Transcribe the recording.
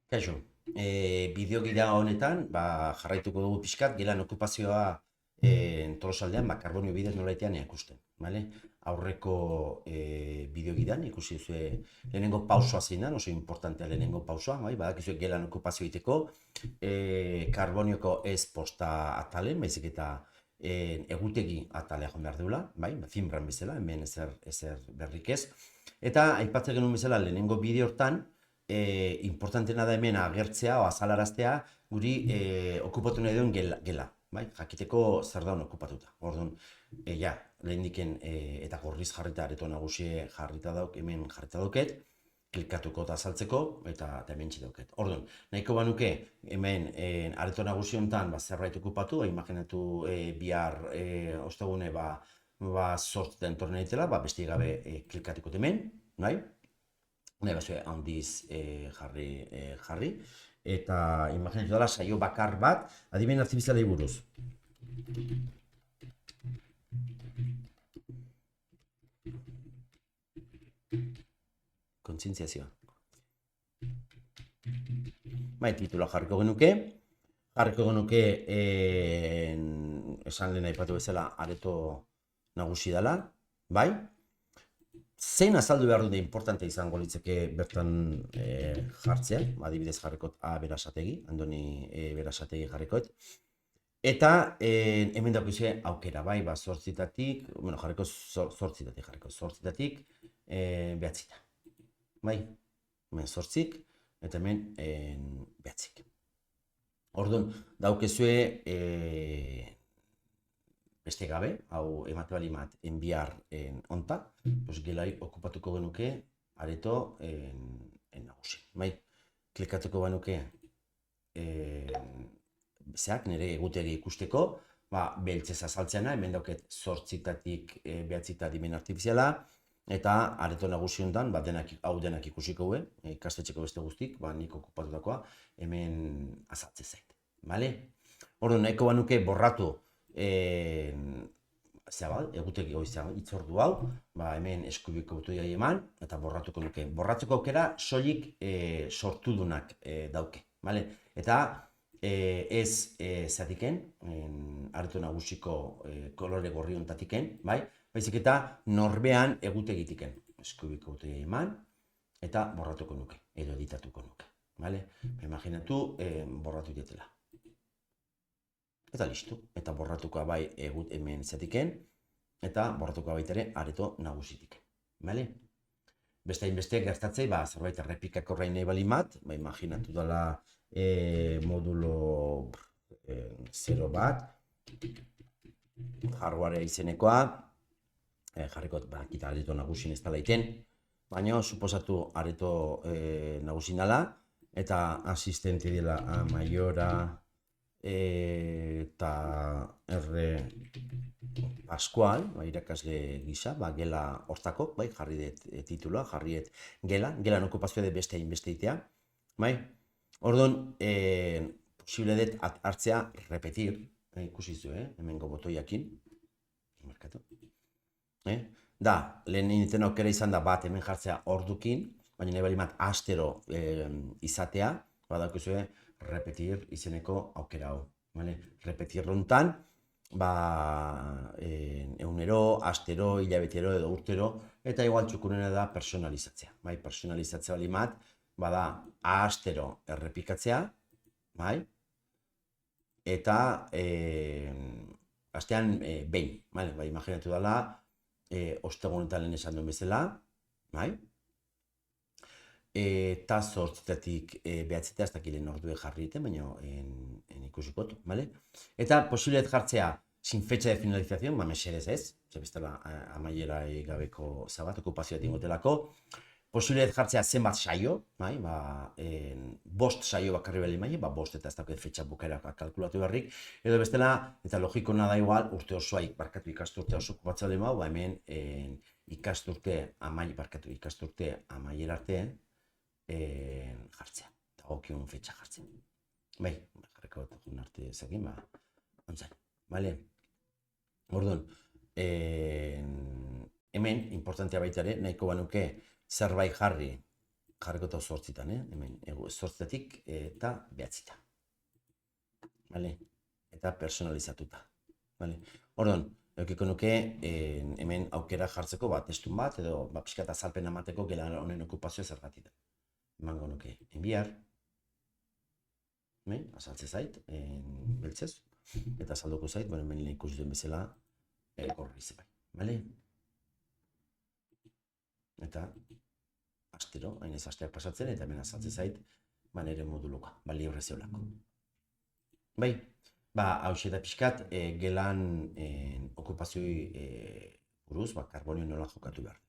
Kaixo, bideogira honetan, jarraituko dugu pixkat, gelan okupazioa Tolosaldean, karbonio bidez nolaitean ikusten, bale? Aurreko bideogidan ikusi duzue lehenengo pausoa zein da, oso importantea lehenengo pausoa, bai? Badakizue gelan okupazio egiteko, karbonioko ez posta atalen, baizik eta egutegi atalea joan behar duela, bai? Finbran bezala, hemen ezer berrik ez. Eta aipatzen genuen bezala lehenengo bideo hortan, importantena da hemen agertzea o azalaraztea guri okupatu nahi duen gela, bai? Jakiteko zer daun okupatuta. Orduan, ja, lehendiken eta gorriz jarrita areto nagusie jarrita dauk, hemen jarrita dauket, klikatuko eta azaltzeko, eta hemen dauket. Orduan, nahiko banuke hemen areto nagusi honetan zerbait okupatu, imaginatu bihar ostegune sortzen torne ditela, beste gabe klikatuko hemen, bai? Nahi bazue handiz jarri. Eta imaginatu dela saio bakar bat, adimen artifizialei buruz. Kontzientziazioa. Bai, titula jarriko genuke esan lehen aipatu bezala areto nagusi dela, bai? Zein azaldu behar dute importante izango litzeke bertan jartzea, adibidez jarrikot A berasategi, Andoni berasategi jarrikot. Eta hemen daukizue aukera, bai, zortzitatik, bueno, jarriko zortzitatik behatzita. Bai, hemen zortzik, eta hemen behatzik. Orduan, daukezue beste gabe, hau emate bali mat, enbiar onta, gelai okupatuko genuke areto nagusi. Bai, klikatuko genuke zeak nire egutegi ikusteko, beltzez azaltzeana, hemen dauket zortzitatik behatzita dimen artifiziala, eta areto nagusi honetan, hau denak ikusiko gue, ikastetxeko beste guztik, nik okupatutakoa, hemen azaltze zait. Bale? Orduan, nahiko banuke borratu egutegi itzordu hau, hemen eskubiko botu eman, eta borratuko nuke. Borratzeko aukera soilik sortudunak dauke. Eta ez zatiken, areto nagusiko kolore gorri ontatiken, baizik eta norbean egutegitiken. Eskubiko botu eman, eta borratuko nuke, edo editatuko nuke. Imaginatu borratu dietela. Eta listu, eta borratuko bai egut hemen zatiken, eta borratuko baita ere areto nagusitik. Beste hainbeste gertatzei, zerbait errepikako orain nahi bali mat, imaginatu dela modulo 0 bat, hardwarea izenekoa, jarriko kita areto nagusin ez dela iten, baina suposatu areto nagusin dela, eta asistente dela A maiora, eta R Pascual, irakasle gisa, gela hortako, jarri dut titula, jarri dut gelan okupazioa dut beste hainbeste itea. Orduan, posible dut hartzea repetir, ikusi zu, hemengo botoiakin, markatu. Da, lehen nintzen aukera izan da bat hemen jartzea ordukin, baina nahi bali bat astero izatea, badakuzue, repetir izeneko aukera hau. Repetir rontan, egunero, astero, hilabetero edo urtero, eta igual txukunena da personalizatzea. Personalizatzea bali mat, bada astero errepikatzea, eta astean behin. Imaginatu dela, ostegunetan lehen esan duen bezala, eta zortzitatik behatzita, ez dakilen ordue jarri iten, baina ikusikotu, Eta posibilet jartzea sin fecha de finalización, mesedez ez, bestela amaiera gabeko zabat, okupazioa tingotelako, posibilet jartzea zenbat saio, bost saio bakarri bali maile, bost eta ez dakilet fetxa bukaera kalkulatu beharrik, edo bestela, eta logiko nada igual, urte osoa, ikasturte oso okupatzea lehema, hemen ikasturte amaiera arte, jartzea, eta gokion fetxa jartzea. Jarriko dugun arte ezakin, ontzan, Orduan, hemen, importantea baita ere, nahiko banuke zerbait jarri jarriko eta zortzitan, hemen, zortzitatik eta behatzita. Vale? Eta personalizatuta. Vale? Orduan, eukiko nuke hemen aukera jartzeko testun bat, edo pixka eta azalpen emateko gela honen okupazioa zergatik da. Emango nuke, enviar, azaltze zait, beltzez, eta azalduko zait, hemen ikusi duen bezala, gorri zebai. Vale? Eta astero, hain ez asteak pasatzen, eta hemen azaltze zait, nire moduluka, libre zeolako. Bai, hau da pixkat, gelan okupazioi buruz, karbonio nola jokatu behar.